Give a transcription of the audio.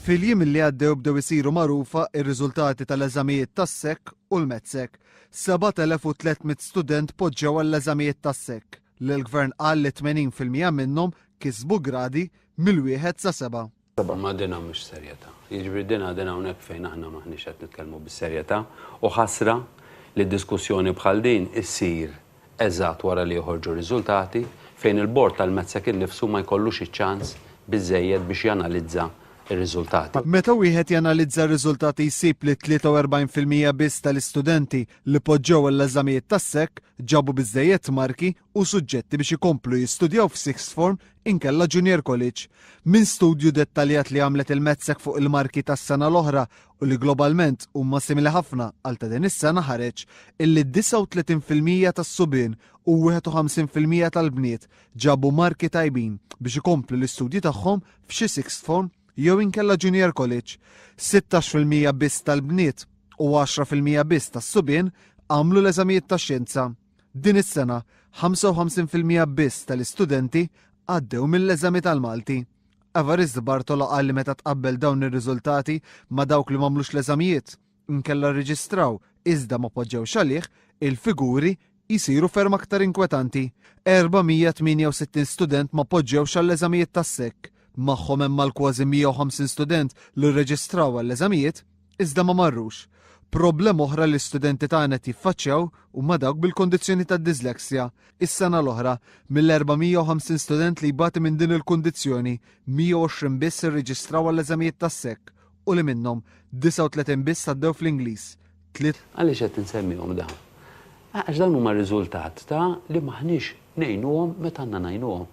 Fil-jiem li għaddew bdew isiru magħrufa ir-riżultati tal-eżamijiet tas-sekk u l-medsek. 7,300 student poġġew għall-eżamijiet tas-sekk li l-gvern qal li 80% minnhom kisbu gradi mill-1 sa 7. Ma dina mhux serjetà. Jiġifieri dina hawnhekk fejn aħna maħniex qed nitkellmu bis-serjetà u ħasra li d-diskussjoni bħal din issir eżatt wara li joħorġu riżultati fejn il-bord tal-medsek innifsu ma jkollux iċ-ċans biżżejjed biex janalizza ir-riżultati. Meta wieħed janalizza r-riżultati jsib li 43% biss tal-istudenti li poġġew l-eżamijiet tas-sekk ġabu biżżejjed marki u suġġetti biex ikomplu jistudjaw f'sixth form inkella junior college. Min studju dettaljat li għamlet il-medsek fuq il-marki tas-sena l-oħra u li globalment huma simili ħafna għal ta' din is-sena ħareġ illi 39% tas-subien u 51% tal-bniet ġabu marki tajbin biex ikomplu l-istudji tagħhom f'xi sixth form jew inkella junior college. 16% biss tal-bniet u 10% biss tas-subien għamlu l-eżamijiet tax-xjenza. Din is-sena 55% biss tal-istudenti għaddew mill-eżami tal-Malti. Evarist Bartolo qal li meta tqabbel dawn ir-riżultati ma' dawk li m'għamlux l-eżamijiet inkella rreġistraw iżda ma poġġewx għalih, il-figuri jisiru ferm aktar inkwetanti. 468 student ma poġġewx għall-eżamijiet tas-sekk. Magħhom hemm mal-kważi 150 student li rreġistraw għall-eżamijiet iżda ma marrux. Problema oħra li studenti tagħna jiffaċċjaw huma dawk bil-kondizzjoni tad-disleksja. Is-sena l-oħra mill-450 student li jbati minn din il-kundizzjoni 120 biss irreġistraw għall-eżamijiet tas-sekk u li minnhom 39 biss għaddew fl-Ingliż. Għaliex qed insemmihom dawn? Għax dawn huma riżultat ta' li maħniex ngħinuhom meta għandna ngħinuhom.